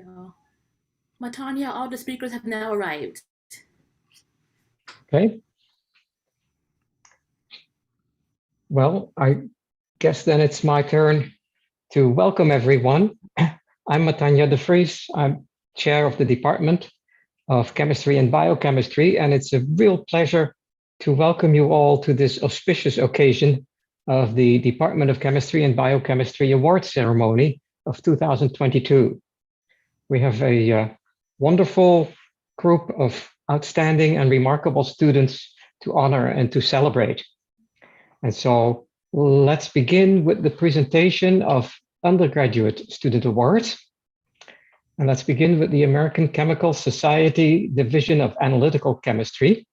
go. Matanya, all the speakers have now arrived. Okay. Well, I guess then it's my turn to welcome everyone. I'm Matanya de Vries. I'm chair of the Department of Chemistry and Biochemistry, and it's a real pleasure to welcome you all to this auspicious occasion of the Department of Chemistry and Biochemistry Awards Ceremony of 2022. We have a wonderful group of outstanding and remarkable students to honor and to celebrate. And so let's begin with the presentation of undergraduate student awards. And let's begin with the American Chemical Society Division of Analytical Chemistry.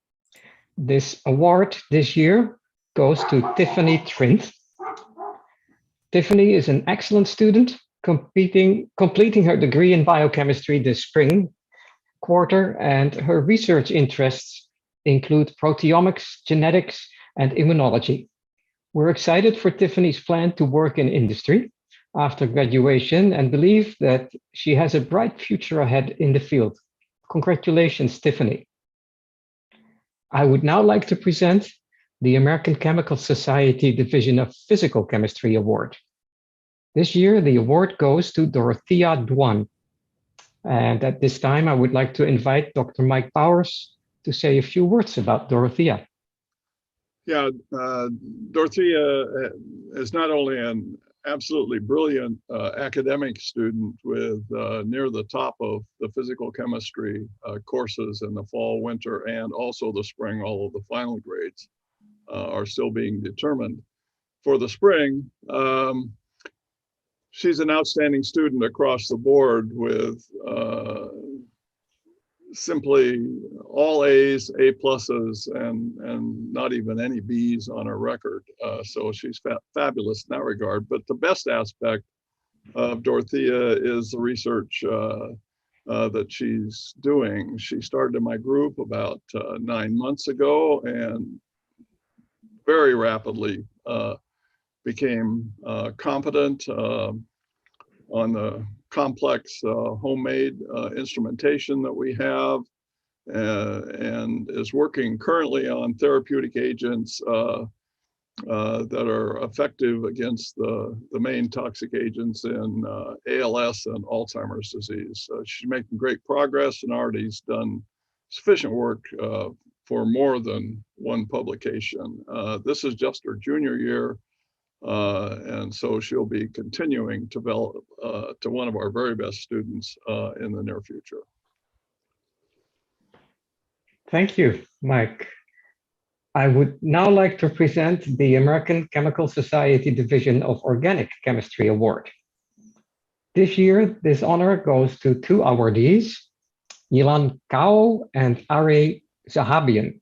This award this year goes to Tiffany Trint. Tiffany is an excellent student completing her degree in biochemistry this spring quarter, and her research interests include proteomics, genetics, and immunology. We're excited for Tiffany's plan to work in industry after graduation and believe that she has a bright future ahead in the field. Congratulations, Tiffany. I would now like to present the American Chemical Society Division of Physical Chemistry Award. This year, the award goes to Dorothea Duan. And at this time, I would like to invite Dr. Mike Powers to say a few words about Dorothea. Yeah, Dorothea is not only an absolutely brilliant academic student with near the top of the physical chemistry courses in the fall, winter, and also the spring. All of the final grades are still being determined. For the spring, she's an outstanding student across the board with simply all A's, A pluses, and not even any B's on her record. So she's fabulous in that regard. But the best aspect of Dorothea is the research that she's doing. She started in my group about 9 months ago and very rapidly became competent on the complex homemade instrumentation that we have, and is working currently on therapeutic agents that are effective against the main toxic agents in ALS and Alzheimer's disease. She's making great progress and already has done sufficient work for more than one publication. This is just her junior year. And so she'll be continuing to develop to one of our very best students in the near future. Thank you, Mike. I would now like to present the American Chemical Society Division of Organic Chemistry Award. This year, this honor goes to two awardees, Yunlong Zhao and Zohaib Suhail.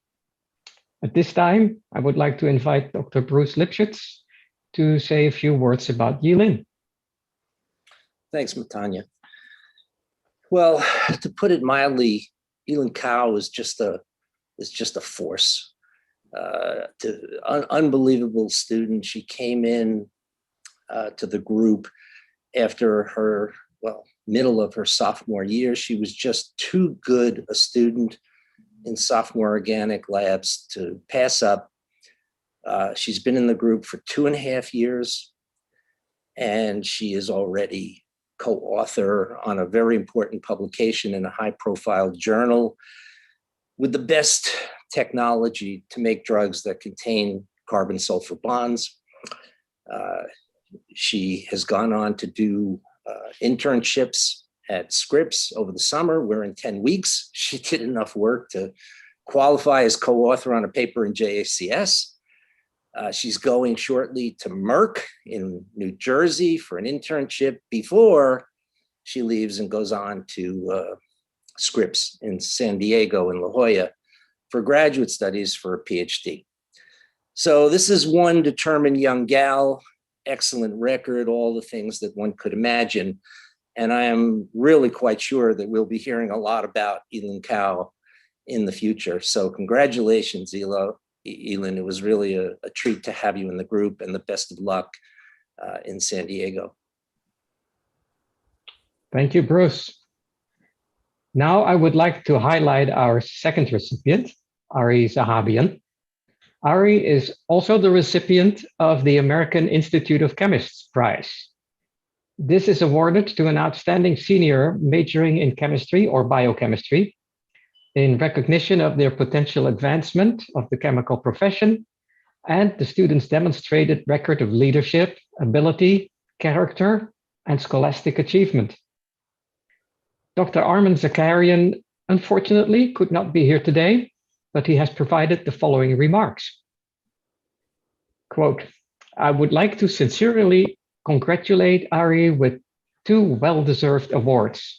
At this time, I would like to invite Dr. Bruce Lipschitz to say a few words about Yilin. Thanks, Matanya. Well, to put it mildly, Yunlong Zhao is just a force. Unbelievable student. She came in to the group after her, middle of her sophomore year. She was just too good a student in sophomore organic labs to pass up. She's been in the group for 2.5 years, and she is already co-author on a very important publication in a high-profile journal with the best technology to make drugs that contain carbon-sulfur bonds. She has gone on to do internships at Scripps over the summer, where in 10 weeks, she did enough work to qualify as co-author on a paper in JACS. She's going shortly to Merck in New Jersey for an internship before she leaves and goes on to Scripps in San Diego and La Jolla for graduate studies for a PhD. So this is one determined young gal, excellent record, all the things that one could imagine. And I am really quite sure that we'll be hearing a lot about Yunlong Zhao in the future. So congratulations, Yilin. It was really a treat to have you in the group, and the best of luck in San Diego. Thank you, Bruce. Now I would like to highlight our second recipient, Ari Zahabian. Ari is also the recipient of the American Institute of Chemists Prize. This is awarded to an outstanding senior majoring in chemistry or biochemistry in recognition of their potential advancement of the chemical profession and the students' demonstrated record of leadership, ability, character, and scholastic achievement. Dr. Armin Zakarian, unfortunately, could not be here today, but he has provided the following remarks. Quote, I would like to sincerely congratulate Ari with 2 well-deserved awards.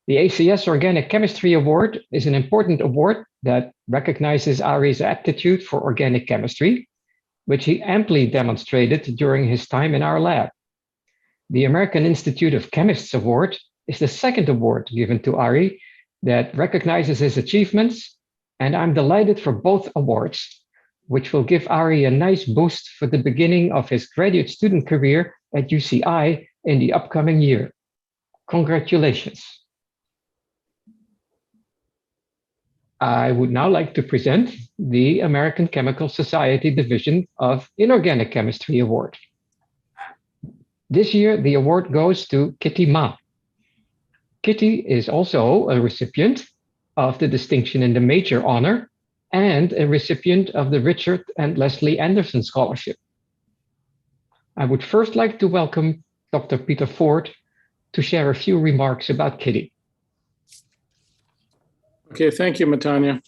The ACS Organic Chemistry Award is an important award that recognizes Ari's aptitude for organic chemistry, which he amply demonstrated during his time in our lab. The American Institute of Chemists Award is the second award given to Ari that recognizes his achievements, and I'm delighted for both awards, which will give Ari a nice boost for the beginning of his graduate student career at UCI in the upcoming year. Congratulations. I would now like to present the American Chemical Society Division of Inorganic Chemistry Award. This year, the award goes to Kitty Ma. Kitty is also a recipient of the distinction in the major honor and a recipient of the Richard and Leslie Anderson Scholarship. I would first like to welcome Dr. Peter Ford to share a few remarks about Kitty. Okay, thank you, Matanya.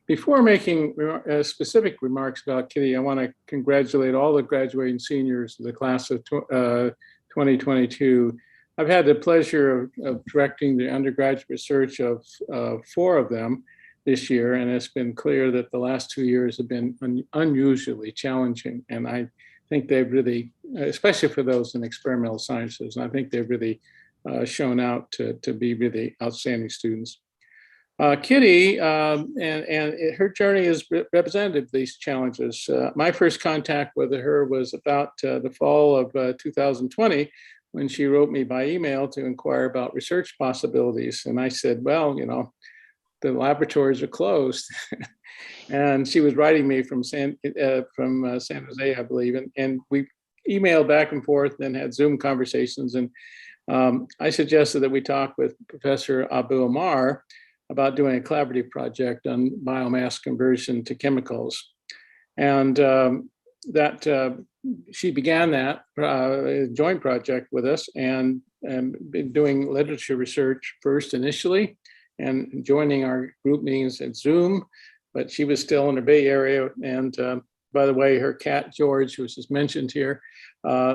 Before making specific remarks about Kitty, I want to congratulate all the graduating seniors of the class of 2022. I've had the pleasure of directing the undergraduate research of 4 of them this year, and it's been clear that the last 2 years have been unusually challenging. And I think they've really, especially for those in experimental sciences, and I think they've really shown out to be really outstanding students. Kitty and her journey is representative of these challenges. My first contact with her was about the fall of 2020, when she wrote me by email to inquire about research possibilities. And I said, well, you know, the laboratories are closed. And she was writing me from San Jose, I believe. And we emailed back and forth and had Zoom conversations. And I suggested that we talk with Professor Abu Omar about doing a collaborative project on biomass conversion to chemicals. And she began that joint project with us and been doing literature research first initially and joining our group meetings at Zoom, but she was still in the Bay Area. And by the way, her cat, George, who was just mentioned here,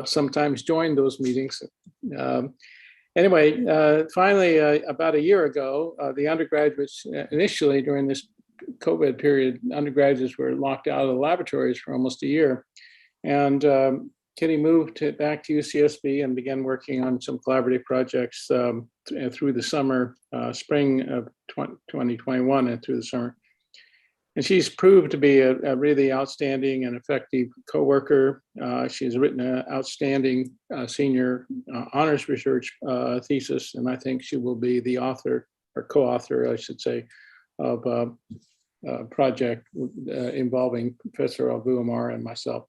sometimes joined those meetings. Anyway, finally, about a year ago, the undergraduates, initially during this COVID period, undergraduates were locked out of the laboratories for almost a year. And Kitty moved back to UCSB and began working on some collaborative projects through the summer, spring of 2021 and through the summer. And she's proved to be a really outstanding and effective coworker. She's written an outstanding senior honors research thesis, and I think she will be the author or co-author, I should say, of a project involving Professor Abu Omar and myself.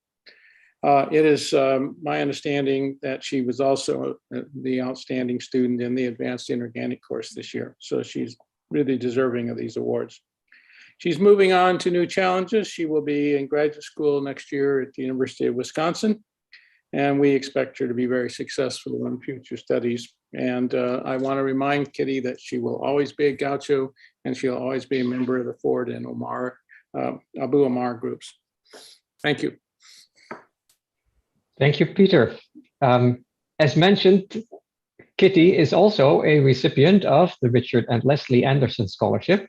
It is my understanding that she was also the outstanding student in the advanced inorganic course this year. So she's really deserving of these awards. She's moving on to new challenges. She will be in graduate school next year at the University of Wisconsin, and we expect her to be very successful in future studies. And I want to remind Kitty that she will always be a Gaucho, and she'll always be a member of the Ford and Abu Omar groups. Thank you. Thank you, Peter. As mentioned, Kitty is also a recipient of the Richard and Leslie Anderson Scholarship.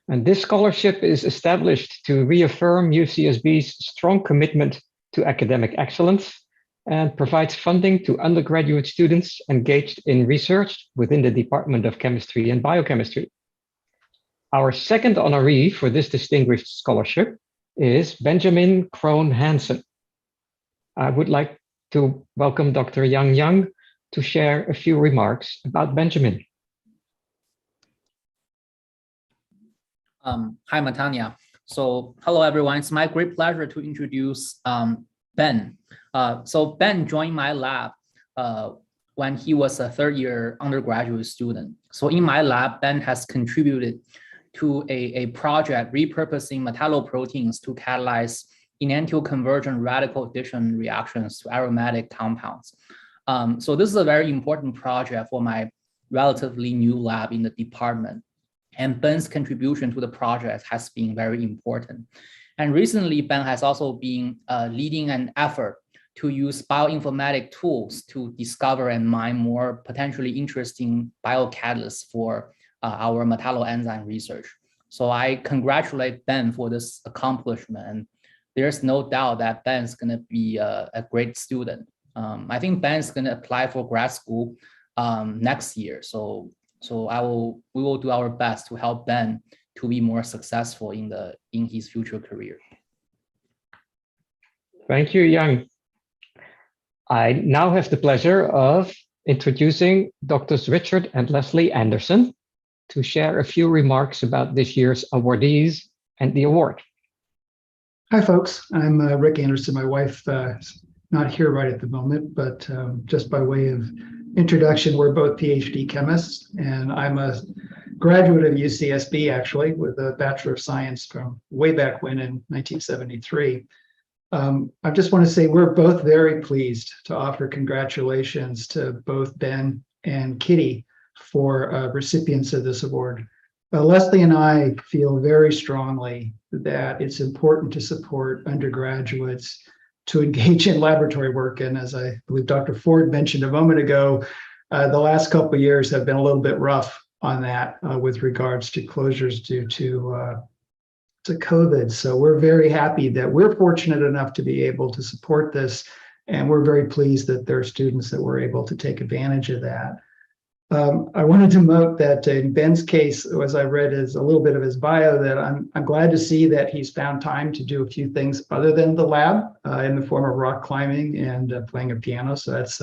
And this scholarship is established to reaffirm UCSB's strong commitment to academic excellence and provides funding to undergraduate students engaged in research within the Department of Chemistry and Biochemistry. Our second honoree for this distinguished scholarship is Benjamin Krohn Hansen. I would like to welcome Dr. Yang Yang to share a few remarks about Benjamin. Hi, Matanya. So hello, everyone. It's my great pleasure to introduce Ben. So Ben joined my lab when he was a third-year undergraduate student. So in my lab, Ben has contributed to a project repurposing metalloproteins to catalyze enantioconversion radical addition reactions to aromatic compounds. So this is a very important project for my relatively new lab in the department. And Ben's contribution to the project has been very important. And recently, Ben has also been leading an effort to use bioinformatic tools to discover and mine more potentially interesting biocatalysts for our metalloenzyme research. So I congratulate Ben for this accomplishment. And there's no doubt that Ben's going to be a great student. I think Ben's going to apply for grad school next year. So we will do our best to help Ben to be more successful in his future career. Thank you, Yang. I now have the pleasure of introducing Drs. Richard and Leslie Anderson to share a few remarks about this year's awardees and the award. Hi, folks. I'm Rick Anderson. My wife is not here right at the moment, but just by way of introduction, we're both PhD chemists, and I'm a graduate of UCSB, actually, with a Bachelor of Science from way back when in 1973. I just want to say we're both very pleased to offer congratulations to both Ben and Kitty for recipients of this award. Leslie and I feel very strongly that it's important to support undergraduates to engage in laboratory work. And as I believe Dr. Ford mentioned a moment ago, the last couple of years have been a little bit rough on that with regards to closures due to COVID. So we're very happy that we're fortunate enough to be able to support this. And we're very pleased that there are students that were able to take advantage of that. I wanted to note that in Ben's case, as I read is a little bit of his bio, that I'm glad to see that he's found time to do a few things other than the lab in the form of rock climbing and playing a piano. So that's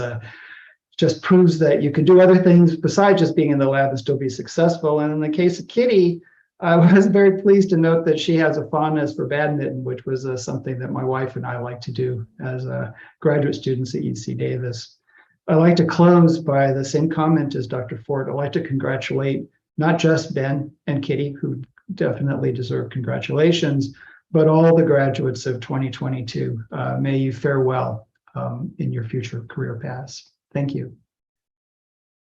just proves that you can do other things besides just being in the lab and still be successful. And in the case of Kitty, I was very pleased to note that she has a fondness for badminton, which was something that my wife and I like to do as graduate students at UC Davis. I'd like to close by the same comment as Dr. Ford. I'd like to congratulate not just Ben and Kitty, who definitely deserve congratulations, but all the graduates of 2022. May you fare well in your future career paths. Thank you.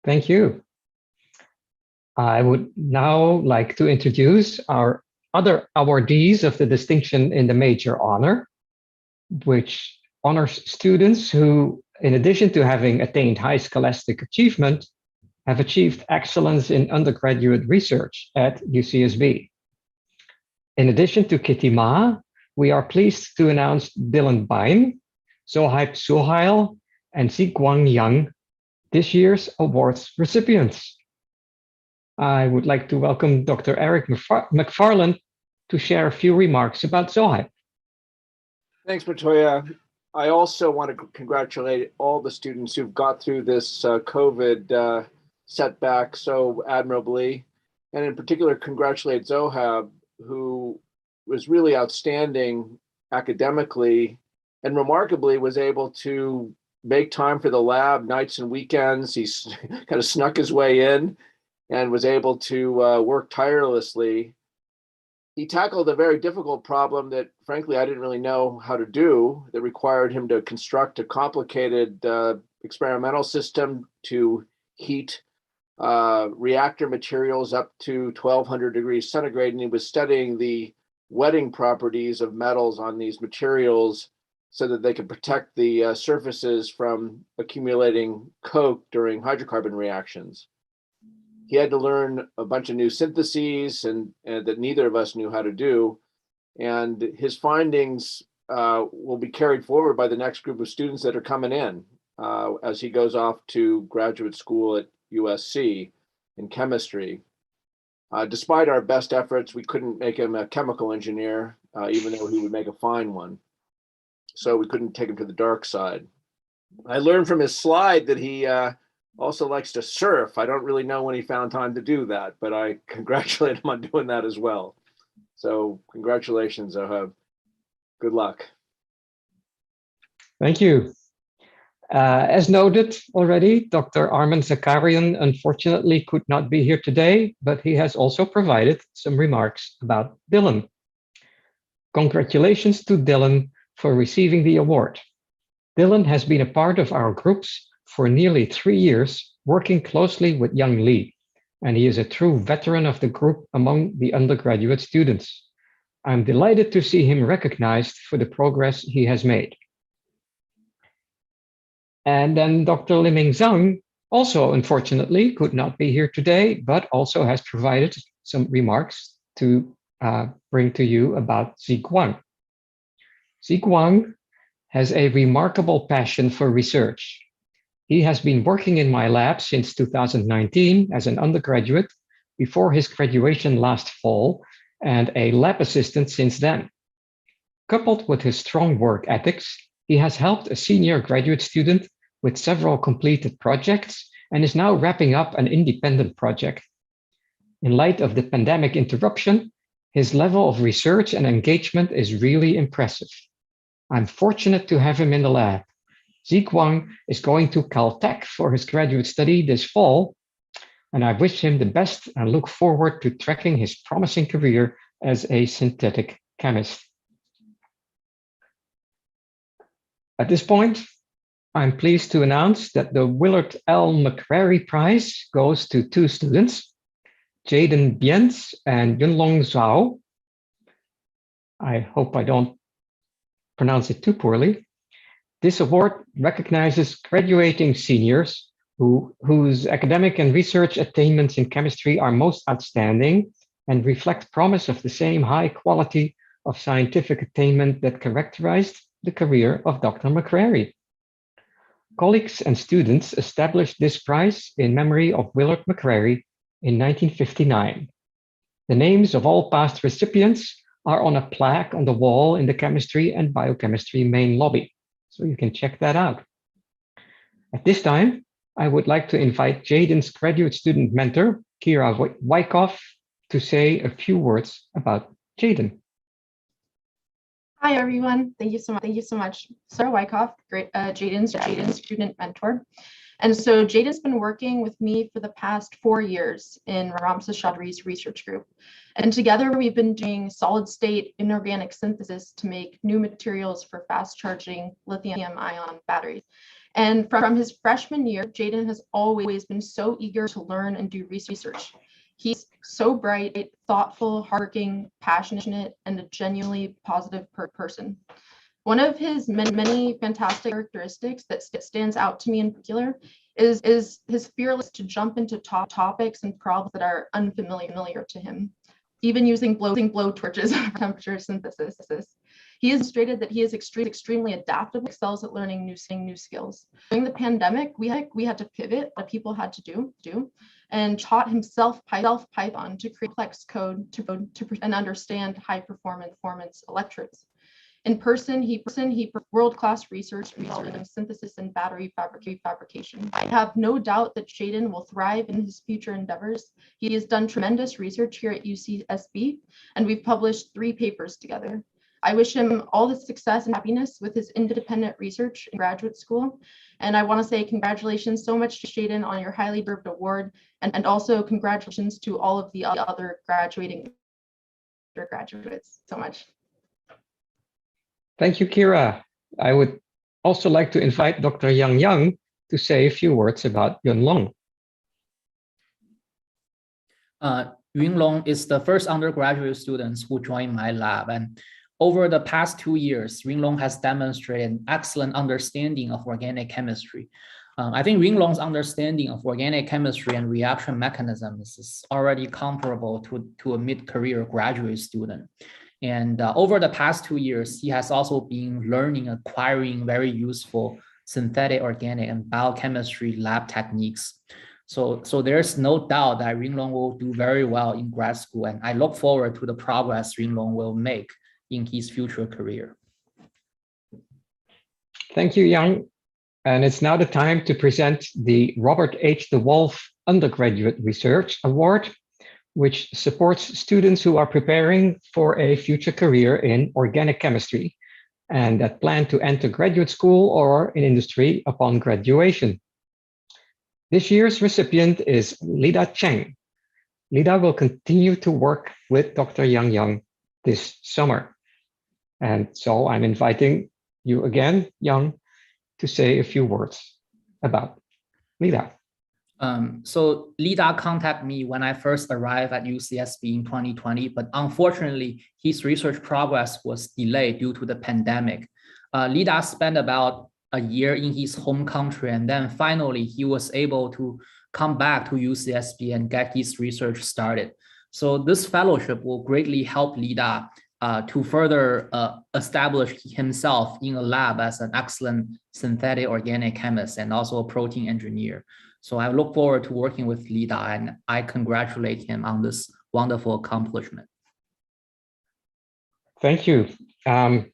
Thank you. I would now like to introduce our other awardees of the distinction in the major honor, which honors students who, in addition to having attained high scholastic achievement, have achieved excellence in undergraduate research at UCSB. In addition to Kitty Ma, we are pleased to announce Dylan Bain, Zohaib Suhail, and Ziguang Yang, this year's awards recipients. I would like to welcome Dr. Eric McFarland to share a few remarks about Zohaib. Thanks, Matoya. I also want to congratulate all the students who've got through this COVID setback so admirably, and in particular, congratulate Zohaib, who was really outstanding academically and remarkably was able to make time for the lab nights and weekends. He's kind of snuck his way in and was able to work tirelessly. He tackled a very difficult problem that, frankly, I didn't really know how to do, that required him to construct a complicated experimental system to heat reactor materials up to 1200 degrees centigrade. And he was studying the wetting properties of metals on these materials so that they could protect the surfaces from accumulating coke during hydrocarbon reactions. He had to learn a bunch of new syntheses and that neither of us knew how to do. And his findings will be carried forward by the next group of students that are coming in as he goes off to graduate school at USC in chemistry. Despite our best efforts, we couldn't make him a chemical engineer, even though he would make a fine one. So we couldn't take him to the dark side. I learned from his slide that he also likes to surf. I don't really know when he found time to do that, but I congratulate him on doing that as well. So congratulations, Zohaib. Good luck. Thank you. As noted already, Dr. Arman Zakarian unfortunately could not be here today, but he has also provided some remarks about Dylan. Congratulations to Dylan for receiving the award. Dylan has been a part of our groups for nearly 3 years, working closely with young Lee, and he is a true veteran of the group among the undergraduate students. I'm delighted to see him recognized for the progress he has made. And then Dr. Liming Zhang also unfortunately could not be here today, but also has provided some remarks to bring to you about Ziguang. Ziguang has a remarkable passion for research. He has been working in my lab since 2019 as an undergraduate before his graduation last fall, and a lab assistant since then. Coupled with his strong work ethics, he has helped a senior graduate student with several completed projects and is now wrapping up an independent project. In light of the pandemic interruption, his level of research and engagement is really impressive. I'm fortunate to have him in the lab. Ziguang is going to Caltech for his graduate study this fall, and I wish him the best and look forward to tracking his promising career as a synthetic chemist. At this point, I'm pleased to announce that the Willard L. McCrary Prize goes to 2 students, Jadon Ma Bienz and Yunlong Zhao. I hope I don't pronounce it too poorly. This award recognizes graduating seniors whose academic and research attainments in chemistry are most outstanding and reflect promise of the same high quality of scientific attainment that characterized the career of Dr. McCrary. Colleagues and students established this prize in memory of Willard McCrary in 1959. The names of all past recipients are on a plaque on the wall in the chemistry and biochemistry main lobby, so you can check that out. At this time, I would like to invite Jadon's graduate student mentor, Clara Bailey, to say a few words about Jadon. Hi, everyone. Thank you so much. Thank you so much. Sarah Wyckoff, Jadon's student mentor. And so Jadon's been working with me for the past 4 years in Ramses Chaudhry's research group. And together we've been doing solid state inorganic synthesis to make new materials for fast charging lithium ion batteries. And from his freshman year, Jadon has always been so eager to learn and do research. He's so bright, thoughtful, hardworking, passionate, and a genuinely positive person. One of his many fantastic characteristics that stands out to me in particular is his fearless to jump into topics and problems that are unfamiliar to him, even using blow torches for temperature synthesis. He has demonstrated that he is extremely adaptable, excels at learning new skills. During the pandemic, we had to pivot what people had to do, and taught himself Python to create complex code and understand high performance electrodes. In person, he world-class research in synthesis and battery fabrication. I have no doubt that Jadon will thrive in his future endeavors. He has done tremendous research here at UCSB, and we've published 3 papers together. I wish him all the success and happiness with his independent research in graduate school. And I want to say congratulations so much to Jadon on your highly deserved award, and also congratulations to all of the other graduating undergraduates so much. Thank you, Kira. I would also like to invite Dr. Yang to say a few words about Yunlong. Yunlong is the first undergraduate student who joined my lab, and over the past 2 years, Yunlong has demonstrated an excellent understanding of organic chemistry. I think Yunlong's understanding of organic chemistry and reaction mechanisms is already comparable to a mid-career graduate student. And over the past 2 years, he has also been learning, acquiring very useful synthetic, organic, and biochemistry lab techniques. So there's no doubt that Yunlong will do very well in grad school, and I look forward to the progress Yunlong will make in his future career. Thank you, Yang. And it's now the time to present the Robert H. DeWolf Undergraduate Research Award which supports students who are preparing for a future career in organic chemistry and that plan to enter graduate school or in industry upon graduation. This year's recipient is Lida Cheng. Lida will continue to work with Dr. Yang this summer. And so I'm inviting you again, Yang, to say a few words about Lida. So Lida contacted me when I first arrived at UCSB in 2020, but unfortunately, his research progress was delayed due to the pandemic. Lida spent about a year in his home country, and then finally he was able to come back to UCSB and get his research started. So this fellowship will greatly help Lida to further establish himself in a lab as an excellent synthetic organic chemist and also a protein engineer. So I look forward to working with Lida, and I congratulate him on this wonderful accomplishment. Thank you. I'm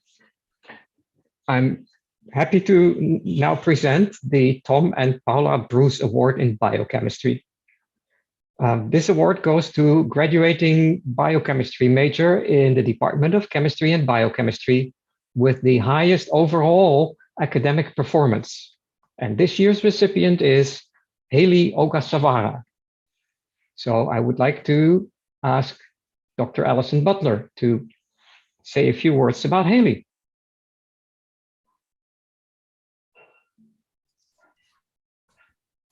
happy to now present the Tom and Paula Bruce Award in Biochemistry. This award goes to graduating biochemistry major in the Department of Chemistry and Biochemistry with the highest overall academic performance. And this year's recipient is Haley Ogasawara. So I would like to ask Dr. Alison Butler to say a few words about Haley.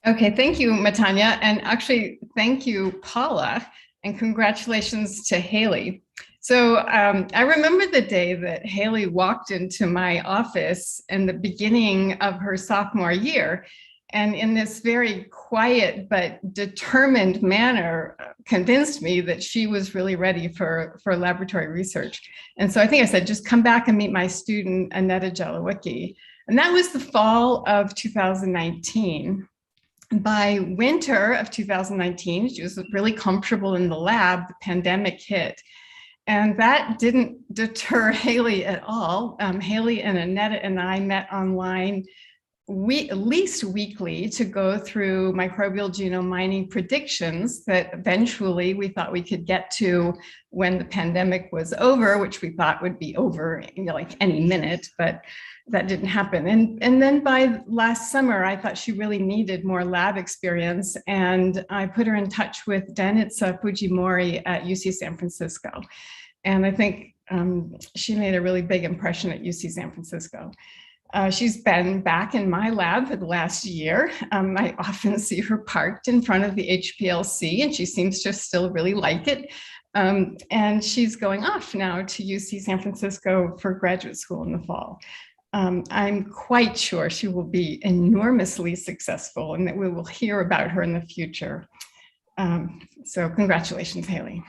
Okay, thank you, Matanya. And actually, thank you, Paula, and congratulations to Haley. So I remember the day that Haley walked into my office in the beginning of her sophomore year, and in this very quiet but determined manner, convinced me that she was really ready for laboratory research. And so I think I said, just come back and meet my student, Aneta Jelowicki. And that was the fall of 2019. By winter of 2019, she was really comfortable in the lab. The pandemic hit. And that didn't deter Haley at all. Haley and Aneta and I met online at least weekly to go through microbial genome mining predictions that eventually we thought we could get to when the pandemic was over, which we thought would be over, like any minute, but that didn't happen. And then by last summer, I thought she really needed more lab experience. And I put her in touch with Danitsa Fujimori at UC San Francisco. And I think she made a really big impression at UC San Francisco. She's been back in my lab for the last year. I often see her parked in front of the HPLC, and she seems to still really like it. And she's going off now to UC San Francisco for graduate school in the fall. I'm quite sure she will be enormously successful and that we will hear about her in the future. So congratulations, Haley.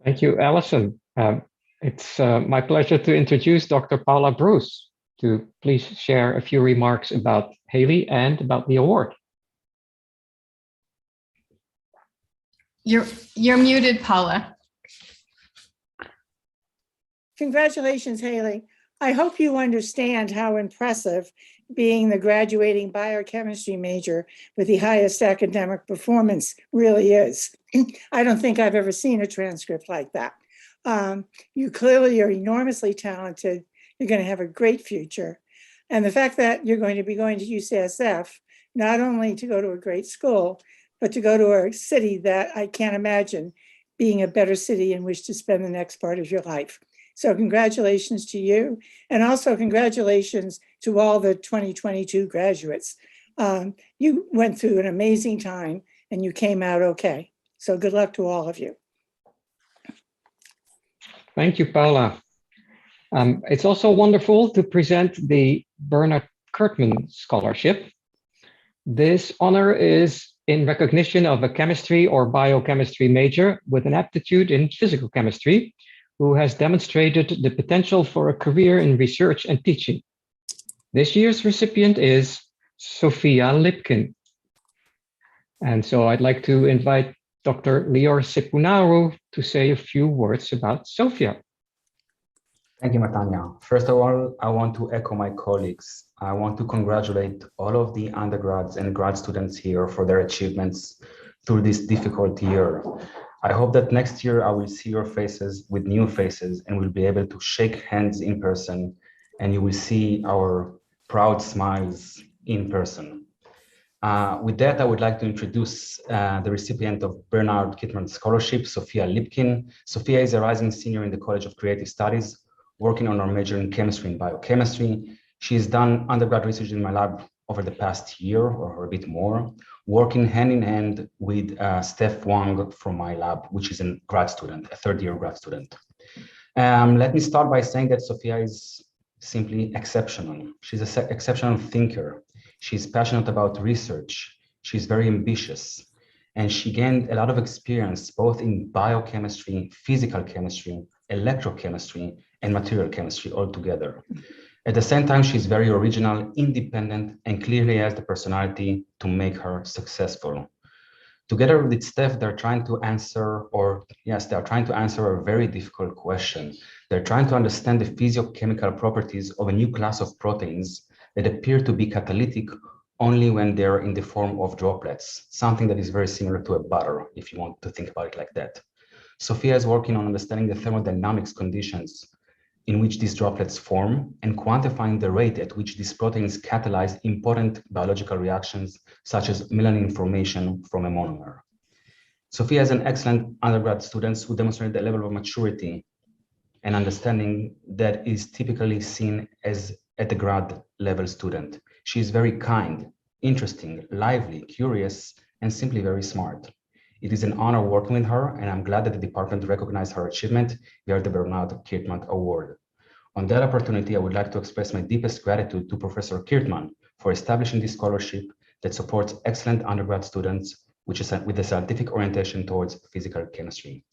Thank you, Alison. It's my pleasure to introduce Dr. Paula Bruce to please share a few remarks about Haley and about the award. You're muted, Paula. Congratulations, Haley. I hope you understand how impressive being the graduating biochemistry major with the highest academic performance really is. I don't think I've ever seen a transcript like that. You clearly are enormously talented. You're going to have a great future. And the fact that you're going to be going to UCSF, not only to go to a great school, but to go to a city that I can't imagine being a better city in which to spend the next part of your life. So congratulations to you. And also congratulations to all the 2022 graduates. You went through an amazing time and you came out okay. So good luck to all of you. Thank you, Paula. It's also wonderful to present the Bernard Kurtman Scholarship. This honor is in recognition of a chemistry or biochemistry major with an aptitude in physical chemistry who has demonstrated the potential for a career in research and teaching. This year's recipient is Sophia Lipkin. And so I'd like to invite Dr. Lior Sipunaru to say a few words about Sophia. Thank you, Matanya. First of all, I want to echo my colleagues. I want to congratulate all of the undergrads and grad students here for their achievements through this difficult year. I hope that next year I will see your faces with new faces and we'll be able to shake hands in person and you will see our proud smiles in person. With that, I would like to introduce the recipient of Bernard Kittmann Scholarship, Sophia Lipkin. Sophia is a rising senior in the College of Creative Studies, working on her major in chemistry and biochemistry. She's done undergrad research in my lab over the past year or a bit more, working hand in hand with Steph Wang from my lab, which is a grad student, a third-year grad student. Let me start by saying that Sophia is simply exceptional. She's an exceptional thinker. She's passionate about research. She's very ambitious. And she gained a lot of experience both in biochemistry, physical chemistry, electrochemistry, and material chemistry altogether. At the same time, she's very original, independent, and clearly has the personality to make her successful. Together with Steph, they're trying to answer a very difficult question. They're trying to understand the physiochemical properties of a new class of proteins that appear to be catalytic only when they're in the form of droplets, something that is very similar to a butter, if you want to think about it like that. Sophia is working on understanding the thermodynamics conditions in which these droplets form and quantifying the rate at which these proteins catalyze important biological reactions, such as melanin formation from a monomer. Sophia is an excellent undergrad student who demonstrated a level of maturity and understanding that is typically seen as at the grad level student. She is very kind, interesting, lively, curious, and simply very smart. It is an honor working with her, and I'm glad that the department recognized her achievement via the Bernard Kittmann Award. On that opportunity, I would like to express my deepest gratitude to Professor Kittmann for establishing this scholarship that supports excellent undergrad students, with a scientific orientation towards physical chemistry.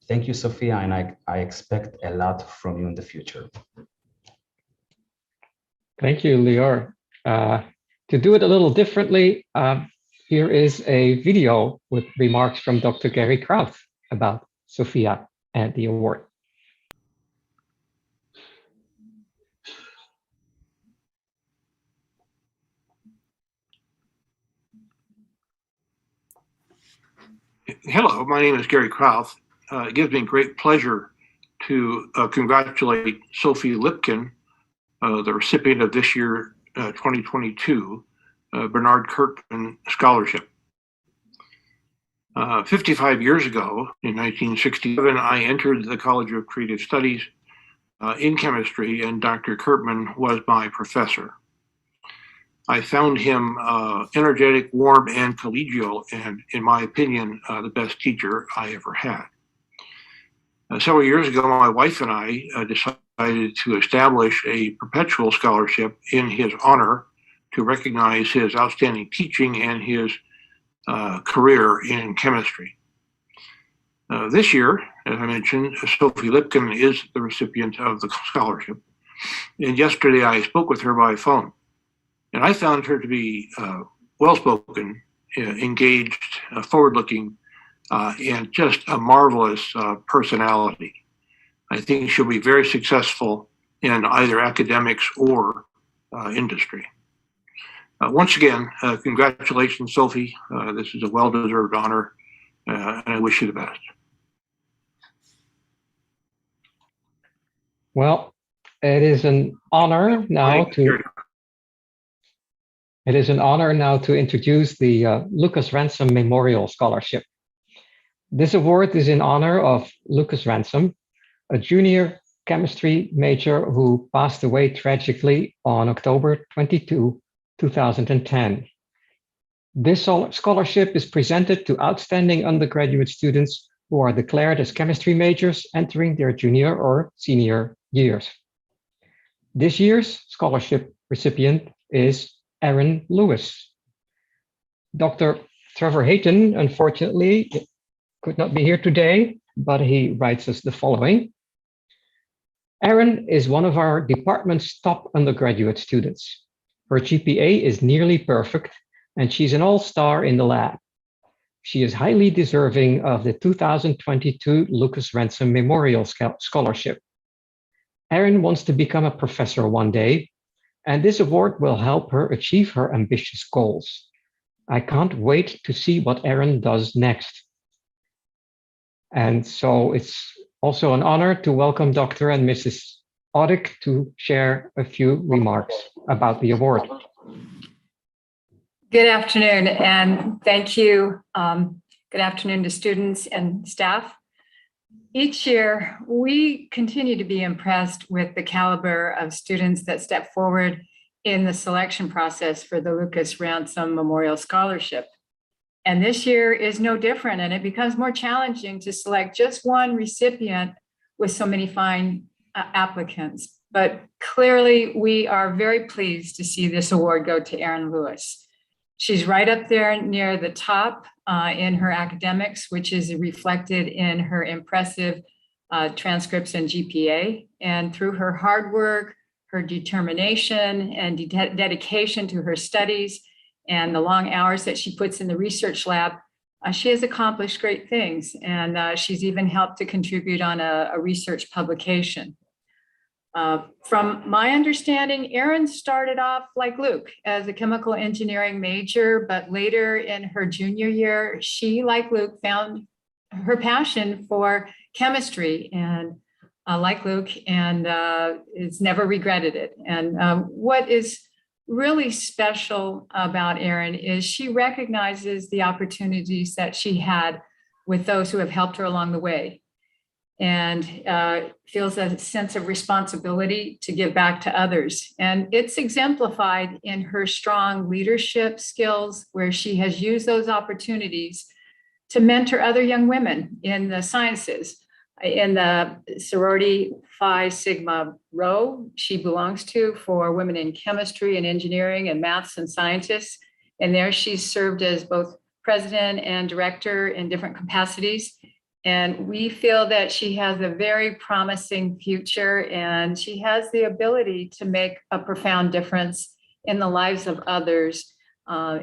Thank you, Sophia, and I expect a lot from you in the future. Thank you, Lior. To do it a little differently, here is a video with remarks from Dr. Gary Krauth about Sophia and the award. Hello, my name is Gary Krauth. It gives me great pleasure to congratulate Sophie Lipkin, the recipient of this year 2022 Bernard Kittmann Scholarship. 55 years ago, in 1967, I entered the College of Creative Studies in chemistry, and Dr. Kittmann was my professor. I found him energetic, warm, and collegial, and in my opinion, the best teacher I ever had. Several years ago, my wife and I decided to establish a perpetual scholarship in his honor to recognize his outstanding teaching and his career in chemistry. This year, as I mentioned, Sophie Lipkin is the recipient of the scholarship. And yesterday I spoke with her by phone. And I found her to be well-spoken, engaged, forward-looking, and just a marvelous personality. I think she'll be very successful in either academics or industry. Once again, congratulations, Sophie. This is a well-deserved honor, and I wish you the best. Well, it is an honor now to introduce the Lucas Ransom Memorial Scholarship. This award is in honor of Lucas Ransom, a junior chemistry major who passed away tragically on October 22, 2010. This scholarship is presented to outstanding undergraduate students who are declared as chemistry majors entering their junior or senior years. This year's scholarship recipient is Aaron Lewis. Dr. Trevor Hayton, unfortunately, could not be here today, but he writes us the following. Aaron is one of our department's top undergraduate students. Her GPA is nearly perfect, and she's an all-star in the lab. She is highly deserving of the 2022 Lucas Ransom Memorial Scholarship. Aaron wants to become a professor one day, and this award will help her achieve her ambitious goals. I can't wait to see what Erin does next. And so it's also an honor to welcome Dr. and Mrs. Audick to share a few remarks about the award. Good afternoon, and thank you. Good afternoon to students and staff. Each year, we continue to be impressed with the caliber of students that step forward in the selection process for the Lucas Ransom Memorial Scholarship. And this year is no different, and it becomes more challenging to select just one recipient with so many fine applicants. But clearly, we are very pleased to see this award go to Erin Lewis. She's right up there near the top in her academics, which is reflected in her impressive transcripts and GPA. And through her hard work, her determination and dedication to her studies, and the long hours that she puts in the research lab, she has accomplished great things. And she's even helped to contribute on a research publication. From my understanding, Erin started off like Luke as a chemical engineering major, but later in her junior year, she, like Luke, found her passion for chemistry and like Luke, and has never regretted it. And what is really special about Erin is she recognizes the opportunities that she had with those who have helped her along the way, and feels a sense of responsibility to give back to others. And it's exemplified in her strong leadership skills, where she has used those opportunities to mentor other young women in the sciences. In the sorority Phi Sigma Rho she belongs to for women in chemistry and engineering and maths and scientists. And there she's served as both president and director in different capacities. And we feel that she has a very promising future, and she has the ability to make a profound difference in the lives of others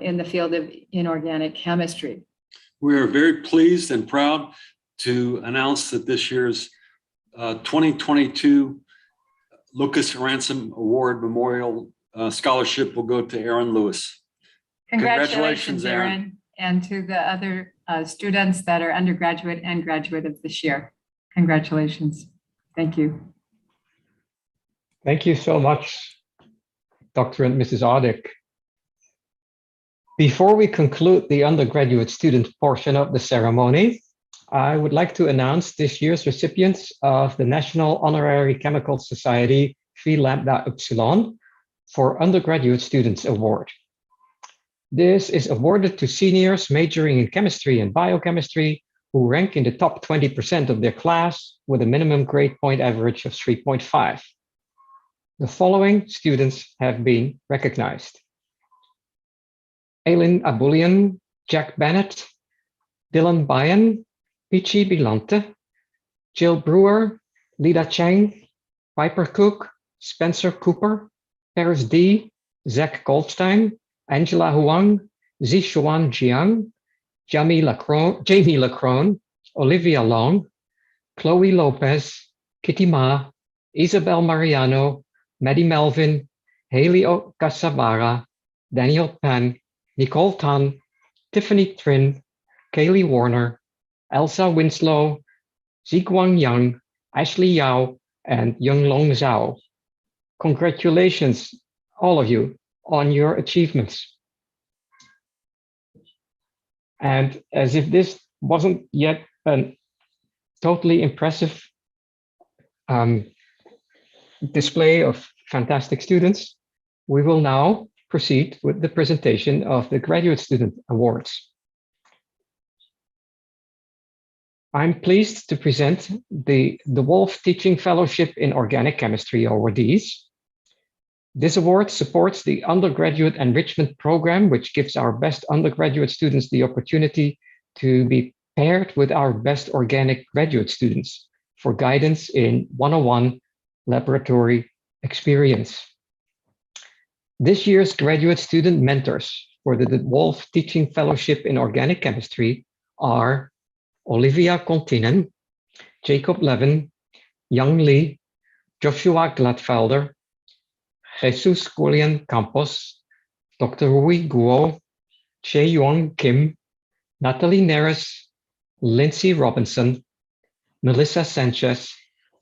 in the field of inorganic chemistry. We are very pleased and proud to announce that this year's 2022 Lucas Ransom Award Memorial Scholarship will go to Erin Lewis. Congratulations, Erin, and to the other students that are undergraduate and graduate of this year. Congratulations. Thank you. Thank you so much, Dr. and Mrs. Audick. Before we conclude the undergraduate student portion of the ceremony, I would like to announce this year's recipients of the National Honorary Chemical Society Phi Lambda Upsilon for Undergraduate Students Award. This is awarded to seniors majoring in chemistry and biochemistry who rank in the top 20% of their class with a minimum grade point average of 3.5. The following students have been recognized: Aileen Abulian, Jack Bennett, Dylan Bayan, Pichi Bilante, Jill Brewer, Lida Chang, Piper Cook, Spencer Cooper, Paris D, Zach Goldstein, Angela Huang, Zishuan Jiang, Jamie Lacron, Olivia Long, Chloe Lopez, Kitty Ma, Isabel Mariano, Maddie Melvin, Haley Ogasawara, Daniel Pan, Nicole Tan, Tiffany Trin, Kaylee Warner, Elsa Winslow, Ziguang Yang, Ashley Yao, and Yunlong Zhao. Congratulations, all of you, on your achievements. And as if this wasn't yet a totally impressive display of fantastic students, we will now proceed with the presentation of the Graduate Student Awards. I'm pleased to present the Wolf Teaching Fellowship in Organic Chemistry awardees. This award supports the undergraduate enrichment program, which gives our best undergraduate students the opportunity to be paired with our best organic graduate students for guidance in one-on-one laboratory experience. This year's graduate student mentors for the Wolf Teaching Fellowship in Organic Chemistry are Olivia Kontinen, Jacob Levin, Young Lee, Joshua Gladfelder, Jesus Julian Campos, Dr. Rui Guo, Chae-Yuan Kim, Natalie Neres, Lindsay Robinson, Melissa Sanchez,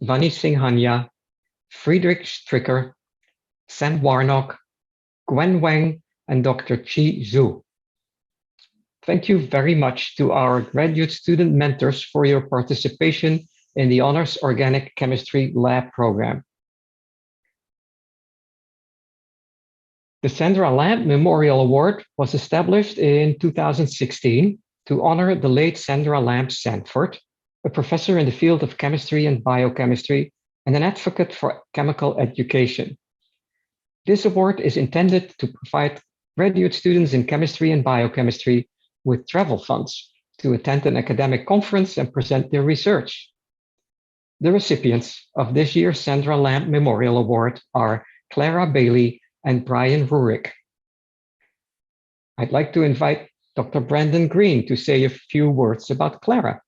Vani Singhania, Friedrich Stricker, Sam Warnock, Gwen Wang, and Dr. Chi Zhu. Thank you very much to our graduate student mentors for your participation in the Honors Organic Chemistry Lab program. The Sandra Lamb Memorial Award was established in 2016 to honor the late Sandra Lamb Sanford, a professor in the field of chemistry and biochemistry and an advocate for chemical education. This award is intended to provide graduate students in chemistry and biochemistry with travel funds to attend an academic conference and present their research. The recipients of this year's Sandra Lamb Memorial Award are Clara Bailey and Brian Rurik. I'd like to invite Dr. Brandon Green to say a few words about Clara.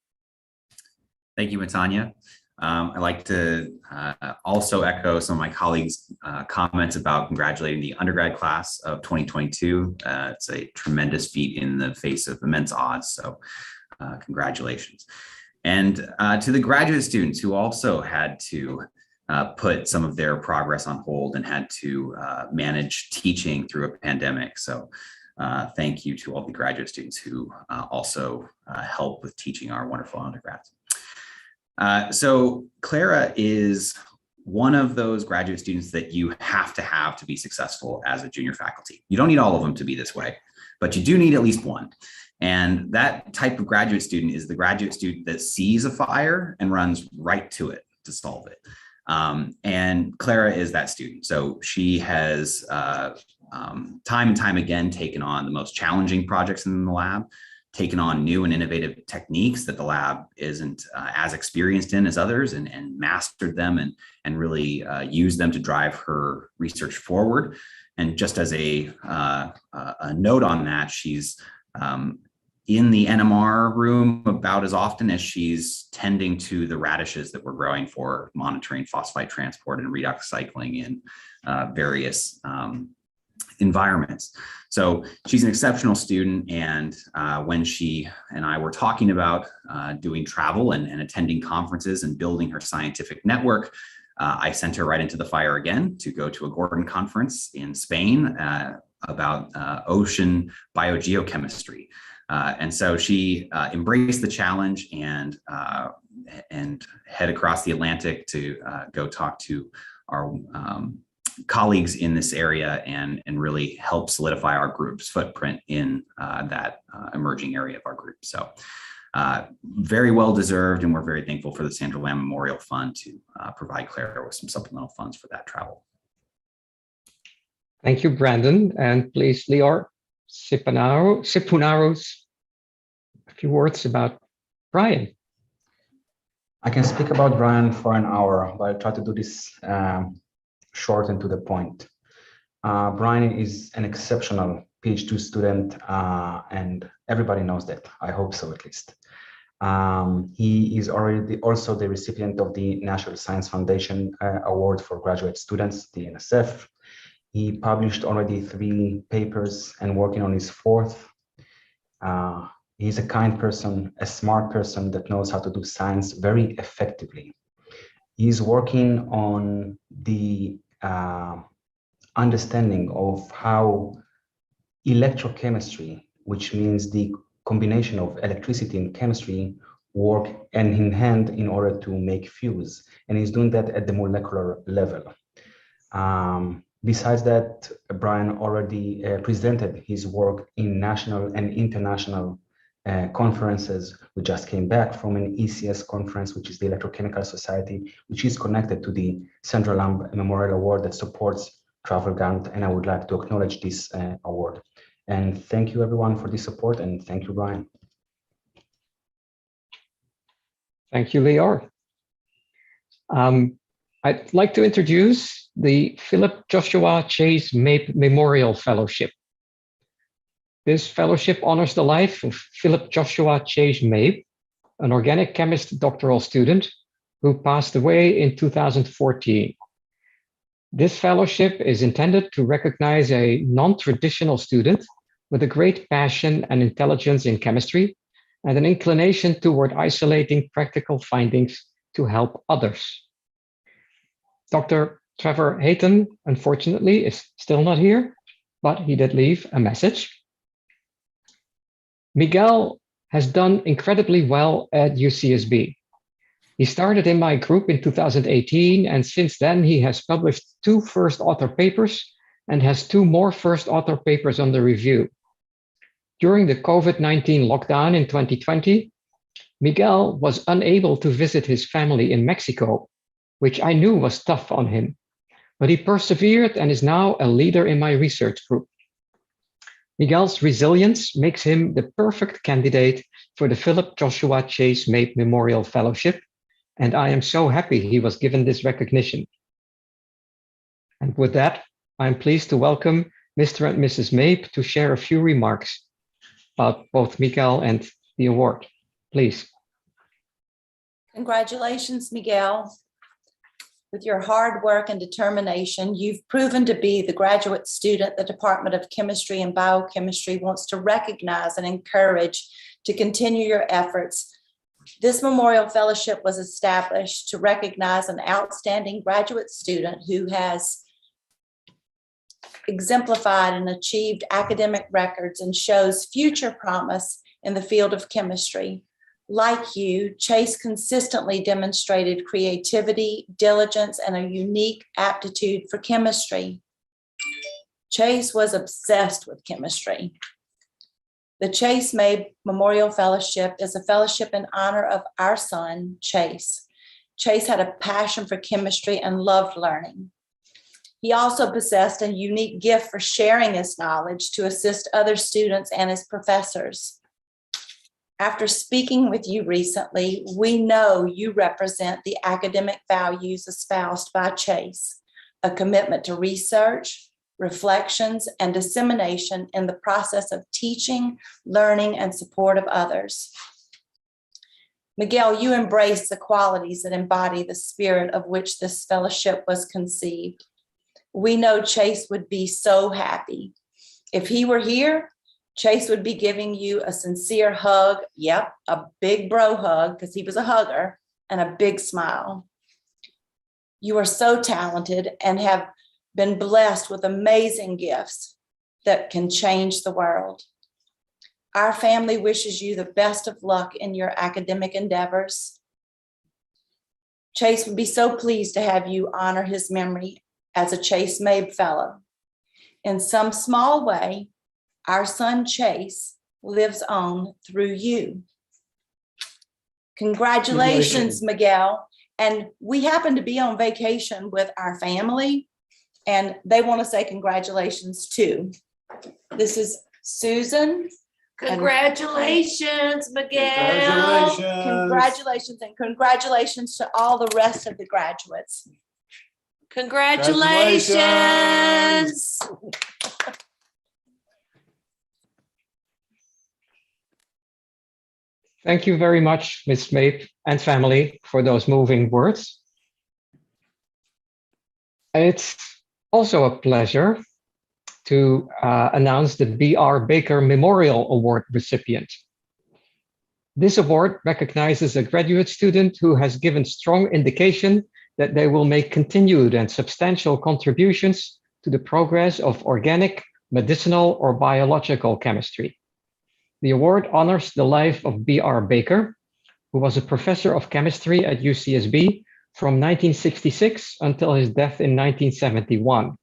Thank you, Matanya. I'd like to also echo some of my colleagues' comments about congratulating the undergrad class of 2022. It's a tremendous feat in the face of immense odds, so congratulations. And to the graduate students who also had to put some of their progress on hold and had to manage teaching through a pandemic. So thank you to all the graduate students who also help with teaching our wonderful undergrads. So Clara is one of those graduate students that you have to be successful as a junior faculty. You don't need all of them to be this way, but you do need at least one. And that type of graduate student is the graduate student that sees a fire and runs right to it to solve it. And Clara is that student. So she has time and time again taken on the most challenging projects in the lab, taken on new and innovative techniques that the lab isn't as experienced in as others, and mastered them and really used them to drive her research forward. And just as a note on that, she's in the NMR room about as often as she's tending to the radishes that we're growing for monitoring phosphite transport and redox cycling in various environments. So she's an exceptional student, and when she and I were talking about doing travel and attending conferences and building her scientific network, I sent her right into the fire again to go to a Gordon conference in Spain about ocean biogeochemistry. And so she embraced the challenge and head across the Atlantic to go talk to our colleagues in this area and really help solidify our group's footprint in that emerging area of our group. So very well deserved, and we're very thankful for the Sandra Lamb Memorial Fund to provide Clara with some supplemental funds for that travel. Thank you, Brandon. And please, Lior Sipunaros, a few words about Brian. I can speak about Brian for an hour, but I'll try to do this short and to the point. Brian is an exceptional PhD student, and everybody knows that. I hope so, at least. He is already also the recipient of the National Science Foundation Award for Graduate Students, the NSF. He published already 3 papers and working on his 4th. He's a kind person, a smart person that knows how to do science very effectively. He's working on the understanding of how electrochemistry, which means the combination of electricity and chemistry, work hand in hand in order to make fuse. And he's doing that at the molecular level. Besides that, Brian already presented his work in national and international conferences. We just came back from an ECS conference, which is the Electrochemical Society, which is connected to the Sandra Lamb Memorial Award that supports Travel Grant, and I would like to acknowledge this award. And thank you everyone for this support, and thank you, Brian. Thank you, Lior. I'd like to introduce the Philip Joshua Chase Mabe Memorial Fellowship. This fellowship honors the life of Philip Joshua Chase Mabe, an organic chemist doctoral student who passed away in 2014. This fellowship is intended to recognize a non-traditional student with a great passion and intelligence in chemistry and an inclination toward isolating practical findings to help others. Dr. Trevor Hayton, unfortunately, is still not here, but he did leave a message. Miguel has done incredibly well at UCSB. He started in my group in 2018, and since then he has published 2 first author papers and has 2 more first author papers under review. During the COVID-19 lockdown in 2020, Miguel was unable to visit his family in Mexico, which I knew was tough on him, but he persevered and is now a leader in my research group. Miguel's resilience makes him the perfect candidate for the Philip Joshua Chase Mabe Memorial Fellowship, and I am so happy he was given this recognition. And with that, I'm pleased to welcome Mr. and Mrs. Mabe to share a few remarks about both Miguel and the award. Please. Congratulations, Miguel. With your hard work and determination, you've proven to be the graduate student the Department of Chemistry and Biochemistry wants to recognize and encourage to continue your efforts. This Memorial Fellowship was established to recognize an outstanding graduate student who has exemplified and achieved academic records and shows future promise in the field of chemistry. Like you, Chase consistently demonstrated creativity, diligence, and a unique aptitude for chemistry. Chase was obsessed with chemistry. The Chase Mabe Memorial Fellowship is a fellowship in honor of our son, Chase. Chase had a passion for chemistry and loved learning. He also possessed a unique gift for sharing his knowledge to assist other students and his professors. After speaking with you recently, we know you represent the academic values espoused by Chase, a commitment to research, reflections, and dissemination in the process of teaching, learning, and support of others. Miguel, you embrace the qualities that embody the spirit of which this fellowship was conceived. We know Chase would be so happy. If he were here, Chase would be giving you a sincere hug, yep, a big bro hug, because he was a hugger, and a big smile. You are so talented and have been blessed with amazing gifts that can change the world. Our family wishes you the best of luck in your academic endeavors. Chase would be so pleased to have you honor his memory as a Chase Mabe Fellow. In some small way, our son Chase lives on through you. Congratulations, Miguel. And we happen to be on vacation with our family, and they want to say congratulations too. This is Susan. Congratulations, Miguel. Congratulations, and congratulations to all the rest of the graduates. Congratulations. Thank you very much, Ms. Mabe and family, for those moving words. It's also a pleasure to announce the B.R. Baker Memorial Award recipient. This award recognizes a graduate student who has given strong indication that they will make continued and substantial contributions to the progress of organic, medicinal, or biological chemistry. The award honors the life of B.R. Baker, who was a professor of chemistry at UCSB from 1966 until his death in 1971.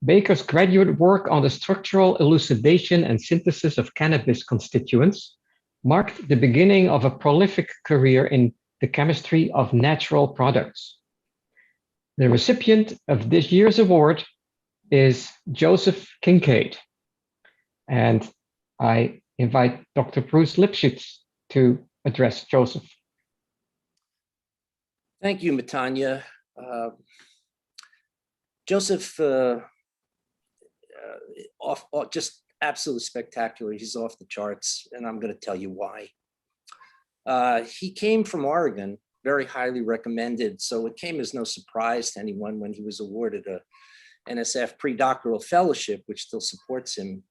Baker's graduate work on the structural elucidation and synthesis of cannabis constituents marked the beginning of a prolific career in the chemistry of natural products. The recipient of this year's award is Joseph Kincaid, and I invite Dr. Bruce Lipschitz to address Joseph. Thank you, Matanya. Joseph, just absolutely spectacular. He's off the charts, and I'm going to tell you why. He came from Oregon, very highly recommended, so it came as no surprise to anyone when he was awarded a NSF pre-doctoral fellowship, which still supports him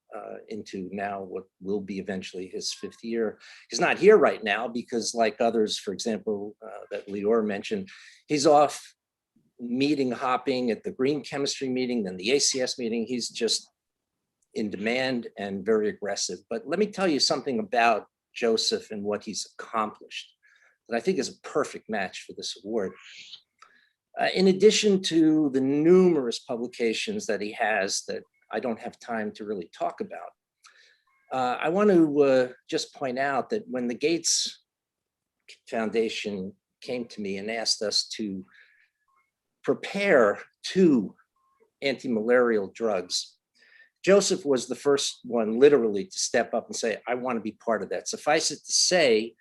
into now what will be eventually his 5th year. He's not here right now because, like others, for example, that Lior mentioned, he's off meeting hopping at the green chemistry meeting, then the ACS meeting. He's just in demand and very aggressive. But let me tell you something about Joseph and what he's accomplished that I think is a perfect match for this award. In addition to the numerous publications that he has that I don't have time to really talk about, I want to just point out that when the Gates Foundation came to me and asked us to prepare 2 anti-malarial drugs, Joseph was the first one literally to step up and say, I want to be part of that. Suffice it to say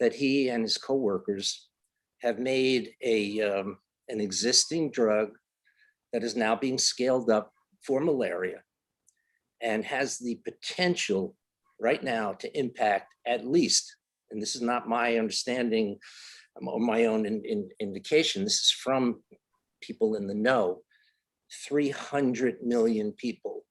that he and his coworkers have made an existing drug that is now being scaled up for malaria and has the potential right now to impact at least, and this is not my understanding or my own indication, this is from people in the know, 300 million people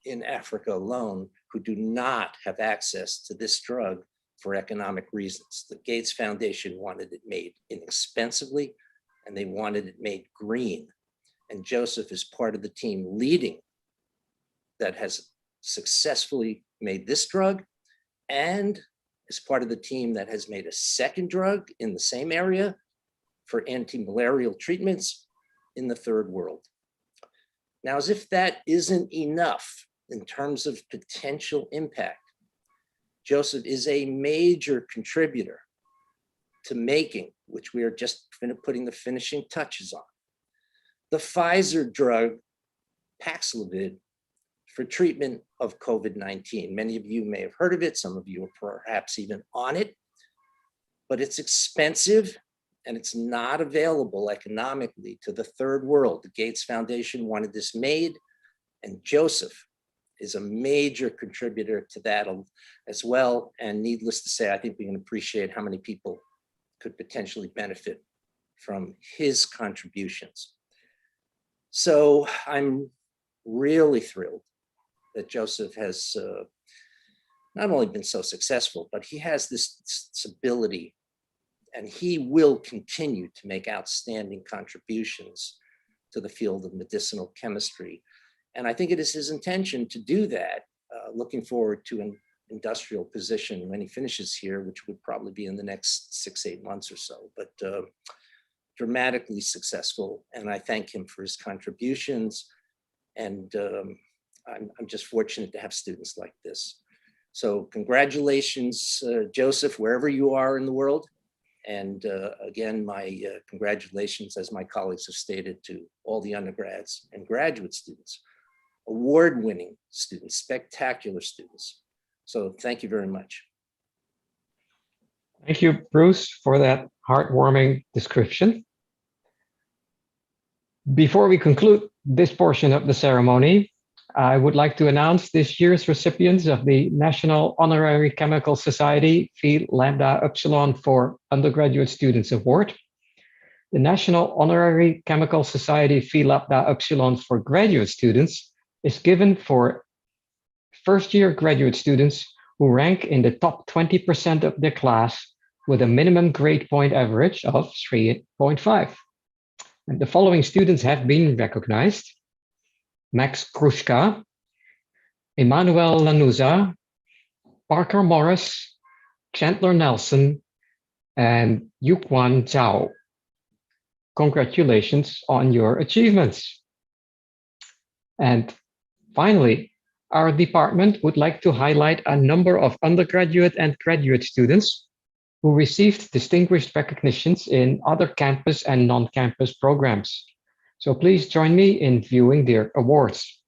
in Africa alone who do not have access to this drug for economic reasons. The Gates Foundation wanted it made inexpensively, and they wanted it made green. And Joseph is part of the team leading that has successfully made this drug, and is part of the team that has made a second drug in the same area for anti-malarial treatments in the third world. Now, as if that isn't enough in terms of potential impact, Joseph is a major contributor to making, which we are just putting the finishing touches on, the Pfizer drug Paxlovid for treatment of COVID-19. Many of you may have heard of it. Some of you are perhaps even on it, but it's expensive and it's not available economically to the third world. The Gates Foundation wanted this made, and Joseph is a major contributor to that as well. And needless to say, I think we can appreciate how many people could potentially benefit from his contributions. So I'm really thrilled that Joseph has not only been so successful, but he has this ability, and he will continue to make outstanding contributions to the field of medicinal chemistry. And I think it is his intention to do that, looking forward to an industrial position when he finishes here, which would probably be in the next 6-8 months or so, but dramatically successful. And I thank him for his contributions. And I'm just fortunate to have students like this. So congratulations, Joseph, wherever you are in the world. And again, my congratulations, as my colleagues have stated, to all the undergrads and graduate students, award-winning students, spectacular students. So thank you very much. Thank you, Bruce, for that heartwarming description. Before we conclude this portion of the ceremony, I would like to announce this year's recipients of the National Honorary Chemical Society Phi Lambda Epsilon for Undergraduate Students Award. The National Honorary Chemical Society Phi Lambda Epsilon for Graduate Students is given for first-year graduate students who rank in the top 20% of their class with a minimum grade point average of 3.5. And the following students have been recognized: Max Krushka, Emmanuel Lanuza, Parker Morris, Chandler Nelson, and Yunlong Zhao. Congratulations on your achievements. And finally, our department would like to highlight a number of undergraduate and graduate students who received distinguished recognitions in other campus and non-campus programs. So please join me in viewing their awards.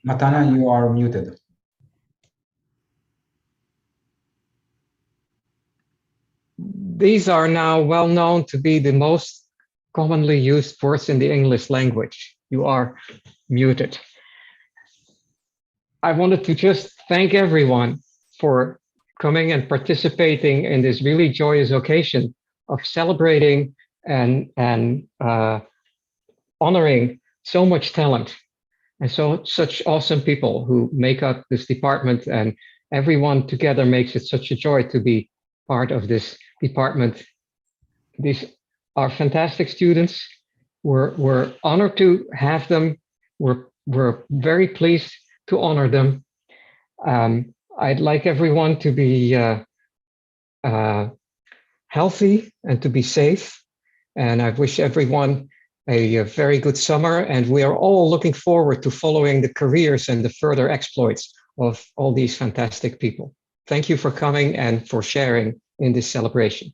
Matana, you are muted. These are now well known to be the most commonly used words in the English language. You are muted. I wanted to just thank everyone for coming and participating in this really joyous occasion of celebrating and honoring so much talent and such awesome people who make up this department, and everyone together makes it such a joy to be part of this department. These are fantastic students. We're honored to have them. We're very pleased to honor them. I'd like everyone to be healthy and to be safe. And I wish everyone a very good summer. And we are all looking forward to following the careers and the further exploits of all these fantastic people. Thank you for coming and for sharing in this celebration.